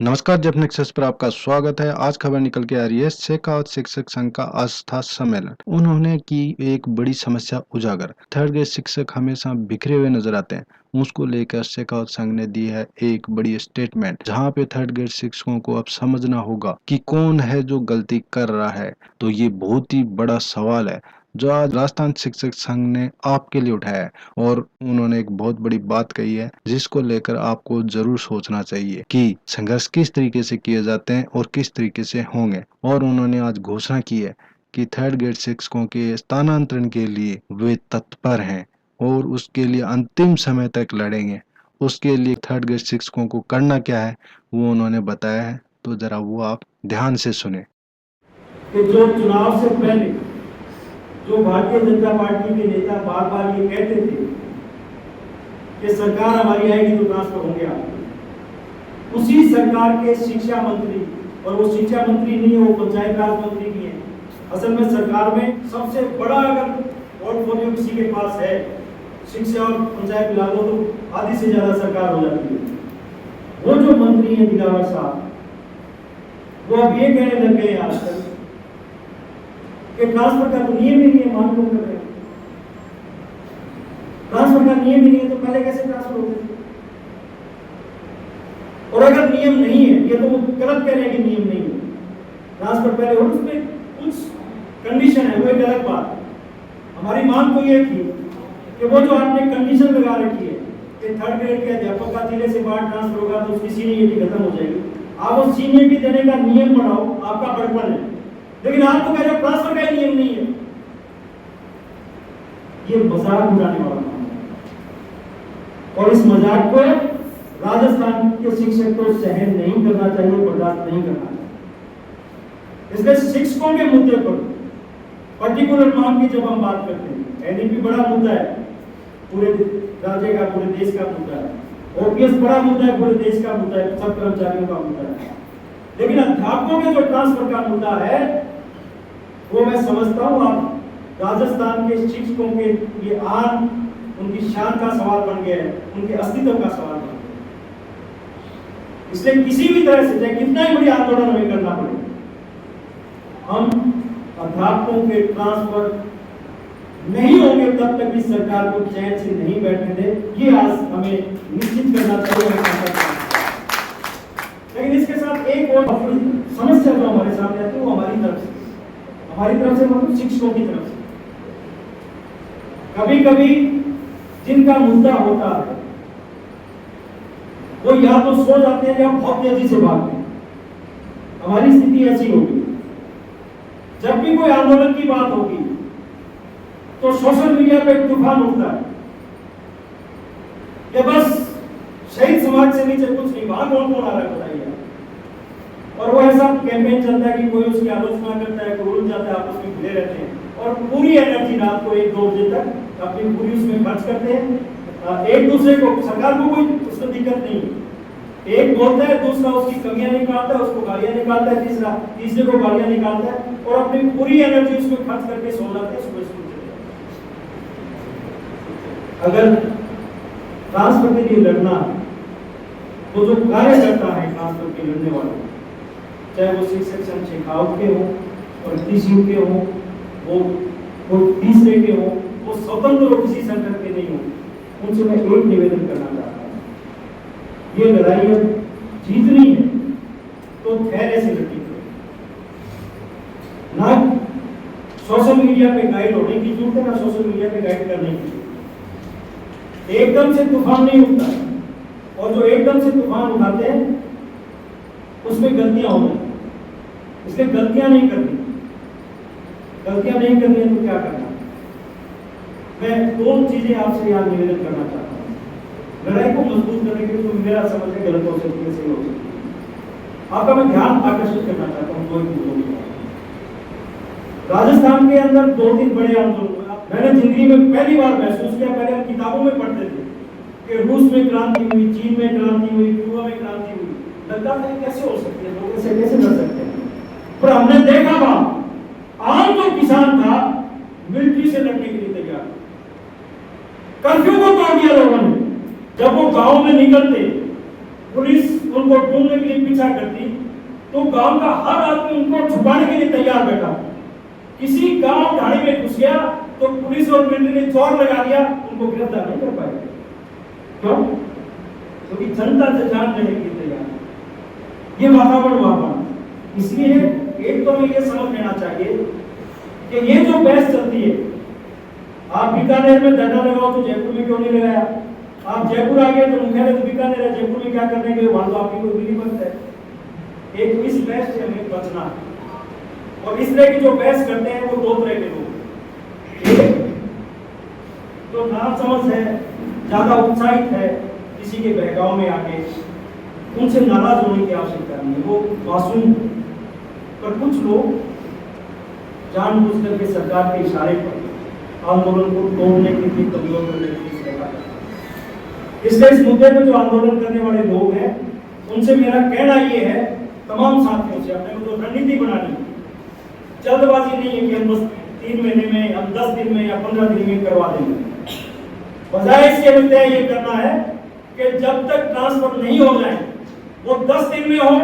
नमस्कार, जब नेक्सस पर आपका स्वागत है। आज खबर निकल के आ रही है शेखावत शिक्षक संघ का आज था सम्मेलन। उन्होंने की एक बड़ी समस्या उजागर। थर्ड ग्रेड शिक्षक हमेशा बिखरे हुए नजर आते हैं। उसको लेकर शेखावत संघ ने दी है एक बड़ी स्टेटमेंट, जहां पे थर्ड ग्रेड शिक्षकों को अब समझना होगा कि कौन है जो गलती कर रहा है। तो ये बहुत ही बड़ा सवाल है जो आज राजस्थान शिक्षक संघ ने आपके लिए उठाया है। और उन्होंने एक बहुत बड़ी बात कही है जिसको लेकर आपको जरूर सोचना चाहिए कि संघर्ष किस तरीके से किए जाते हैं और किस तरीके से होंगे। और उन्होंने आज घोषणा की है कि थर्ड ग्रेड शिक्षकों के स्थानांतरण के लिए वे तत्पर हैं और उसके लिए अंतिम समय तक लड़ेंगे। उसके लिए थर्ड ग्रेड शिक्षकों को करना क्या है वो उन्होंने बताया है, तो जरा वो आप ध्यान से सुने। कि जो चुनाव से पहले जो भारतीय जनता पार्टी के नेता बार बार ये कहते थे कि सरकार हमारी आएगी तो ट्रांसफर होंगे आप, उसी सरकार के शिक्षा मंत्री, और वो शिक्षा मंत्री नहीं है, वो पंचायत राज मंत्री भी है। असल में सरकार में सबसे बड़ा अगर पोर्टफोलियो किसी के पास है, शिक्षा और पंचायत मिला दो तो आधी से ज्यादा सरकार हो जाती है। वो जो मंत्री है दिलावर साहब, वो अब ये कहने लग गए आजकल कि ट्रांसफर का तो नियम ही नहीं है। मान लो कर रहे हैं, ट्रांसफर का नियम ही नहीं है तो पहले कैसे ट्रांसफर होते थे? और अगर नियम नहीं है, ये तो वो गलत कह रहे हैं कि नियम नहीं है, ट्रांसफर पहले हो, उसमें कुछ कंडीशन है, वो एक अलग बात। हमारी मांग तो ये थी कि वो जो आपने कंडीशन लगा रखी है कि थर्ड ग्रेड के अध्यापक का जिले से बाहर ट्रांसफर होगा तो उसकी सीनियरिटी खत्म हो जाएगी, आप वो सीनियरिटी देने का नियम बढ़ाओ, आपका बड़पन है। लेकिन आप तो कह रहे हो ट्रांसफर का ही नियम नहीं है। ये मजाक उड़ाने वाला काम है और इस मजाक को राजस्थान के शिक्षक को सहन नहीं करना चाहिए, बर्दाश्त नहीं करना चाहिए। इसलिए शिक्षकों के मुद्दे पर पर्टिकुलर मांग की जब हम बात करते हैं, एनईपी बड़ा मुद्दा है, पूरे राज्य का, पूरे देश का मुद्दा है। ओपीएस बड़ा मुद्दा है, पूरे देश का मुद्दा है, सब कर्मचारियों का मुद्दा है। लेकिन अध्यापकों के जो ट्रांसफर का मुद्दा है, वो मैं समझता हूं आप राजस्थान के शिक्षकों के ये आन, उनकी शान का सवाल बन गया है, उनके अस्तित्व का सवाल बन गया। इसलिए किसी भी तरह से, चाहे कितना ही बड़ी आंदोलन हमें करना पड़े, हम अध्यापकों के ट्रांसफर नहीं होंगे तब तक इस सरकार को चैन से नहीं बैठने दे। ये आज हमें निश्चित करना चाहिए। लेकिन इसके साथ एक और समस्या जो हमारे सामने आती है वो हमारी तरफ से मतलब शिक्षकों की तरफ से। कभी कभी जिनका मुद्दा होता है वो या तो सो जाते हैं या बहुत तेजी से भागते हैं। हमारी स्थिति ऐसी होगी, जब भी कोई आंदोलन की बात होगी तो सोशल मीडिया पे एक तूफान उठता है कि बस शहीद समाज से नीचे कुछ नहीं, वहां कौन कौन आ रहा है बताइए। और वो ऐसा कैंपेन चलता है कि कोई उसकी आलोचना करता है, कोई उड़ जाता है, आपस में भिड़े रहते हैं और पूरी एनर्जी रात को 1-2 बजे तक अपनी पूरी उसमें खर्च करते हैं। एक दूसरे को, सरकार को कोई उसमें दिक्कत नहीं है, एक बोलता है, दूसरा उसकी कमियां निकालता है, उसको गालियां निकालता है, तीसरे को गालियां निकालता है और अपनी पूरी एनर्जी उसमें खर्च करके सो जाते हैं, सुबह स्कूल चले जाते हैं। अगर ट्रांसफर के लिए लड़ना तो जो कार्य करता है ट्रांसफर के लड़ने वाले, चाहे वो शिक्षक संघ शेखावत के हो और टीसीयू के हो, वो तीसरे के हो, वो स्वतंत्र और किसी संगठन के नहीं हो, उनसे मैं एक निवेदन करना चाहता हूँ, ये लड़ाई अब जीतनी है तो धैर्य से लड़नी है। ना सोशल मीडिया पे गाइड होने की जरूरत है, ना सोशल मीडिया पे गाइड करने की जरूरत है। एकदम से तूफान नहीं उठता और जो एकदम से तूफान उठाते हैं उसमें गलतियां होती हैं। इसलिए गलतियां नहीं करनी है तो क्या करना। मैं 2 चीजें आपसे यहाँ निवेदन करना चाहता हूँ। लड़ाई को मजबूत करने के लिए तो मेरा समझ है गलत हो सकती है, सही हो सकती है। आपका मैं ध्यान आकर्षित करना चाहता हूँ 2 मुद्दों की। राजस्थान के अंदर 2-3 बड़े आंदोलन मैंने जिंदगी में पहली बार महसूस किया। पहले हम किताबों में पढ़ते थे कि रूस में क्रांति हुई, चीन में क्रांति हुई, क्यूबा में क्रांति हुई, लगता था कैसे हो सकती है, लोग ऐसे कैसे लड़ सकते हैं। पर हमने देखा वहां आम जो किसान था मिलिट्री से लड़ने के लिए तैयार, कर्फ्यू को तोड़ दिया लोगों ने। जब वो गांव में निकलते पुलिस उनको उनको ढूंढने के लिए पीछा करती, तो गांव का हर आदमी उनको छुपाने के लिए तैयार बैठा। किसी गांव ढाणी में घुस गया तो पुलिस और मिलिट्री ने जोर लगा दिया, उनको गिरफ्तार नहीं कर पाए। क्यों? क्योंकि जनता से जान लेने के लिए तैयार। ये वातावरण वहां बना। इसलिए एक तो हमें ये समझ लेना चाहिए कि ये जो बहस चलती है, आप बीकानेर में धरना लगाओ तो जयपुर में क्यों नहीं लगाया? आप जयपुर आ गए तो मुख्यालय तो बीकानेर है, जयपुर में क्या करने के लिए? वहां तो आपकी कोई बिल्ली बनता है। एक इस बहस से हमें बचना है। और इस तरह की जो बहस करते हैं वो दो तरह के लोग, एक जो नासमझ है, ज्यादा उत्साहित है, किसी के बहकाव में आके, उनसे नाराज होने की आवश्यकता नहीं है, वो मासूम। पर कुछ लोग जानबूझ करके सरकार के इशारे पर आंदोलन को तोड़ने के लिए, कमजोर करने के लिए इसलिए इस मुद्दे पर जो आंदोलन करने वाले लोग हैं उनसे मेरा कहना ये है, तमाम साथियों से, अपने को जो रणनीति बनानी, जल्दबाजी नहीं है कि हम बस 3 महीने में, हम 10 दिन में या 15 दिन में करवा देंगे। बजाय इसके हमें तय ये करना है कि जब तक ट्रांसफर नहीं हो जाए, वो 10 दिन में हो,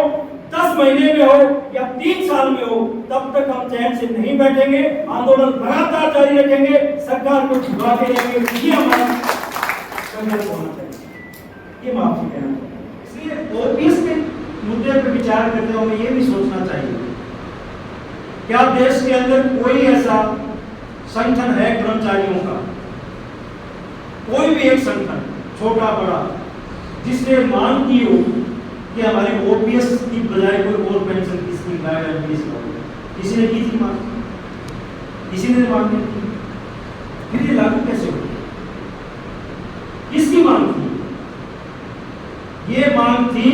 10 महीने में हो या 3 साल में हो, तब तक हम चैन से नहीं बैठेंगे, आंदोलन लगातार जारी रखेंगे, सरकार को झुकाते रहेंगे। ये हमारा संघर्ष होना चाहिए। ये मैं आपसे कहना चाहता हूं। इसलिए ओपीएस के मुद्दे पर विचार करते हुए हमें ये भी सोचना चाहिए, क्या देश के अंदर कोई ऐसा संगठन है कर्मचारियों का, कोई भी एक संगठन, छोटा बड़ा, जिसने मांग की हो कि हमारे ओपीएस की बजाय कोई और पेंशन की स्कीम लाया जाए? किसी ने की थी मांग? किसी ने मांग नहीं की। फिर ये लागू कैसे हो? किसकी मांग थी? ये मांग थी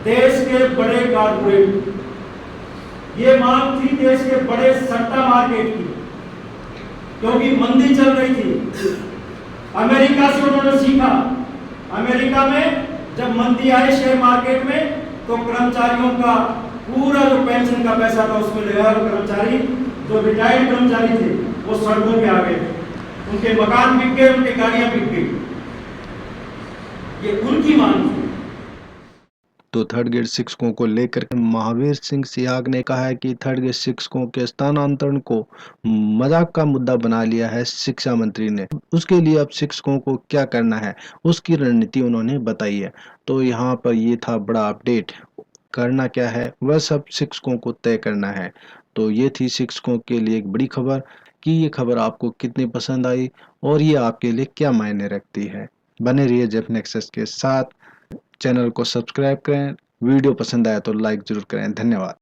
देश के बड़े कारपोरेट, ये मांग थी देश के बड़े सट्टा मार्केट की, क्योंकि मंदी चल रही थी। अमेरिका से उन्होंने सीखा। अमेरिका में जब मंदी आई शेयर मार्केट में, तो कर्मचारियों का पूरा जो पेंशन का पैसा था उसमें लगा, और कर्मचारी जो रिटायर्ड कर्मचारी थे वो सड़कों पे आ गए, उनके मकान बिक गए, उनकी गाड़ियां बिक गई। ये उनकी मांग थी। तो थर्ड ग्रेड शिक्षकों को लेकर महावीर सिंह सिहाग ने कहा है कि थर्ड ग्रेड शिक्षकों के स्थानांतरण को मजाक का मुद्दा बना लिया है शिक्षा मंत्री ने। उसके लिए अब शिक्षकों को क्या करना है, उसकी रणनीति उन्होंने बताई है। तो यहाँ पर ये था बड़ा अपडेट। करना क्या है वह सब शिक्षकों को तय करना है। तो ये थी शिक्षकों के लिए एक बड़ी खबर कि ये खबर आपको कितनी पसंद आई और ये आपके लिए क्या मायने रखती है। बने रहिए जेफ नेक्सस के साथ। चैनल को सब्सक्राइब करें, वीडियो पसंद आया तो लाइक जरूर करें। धन्यवाद।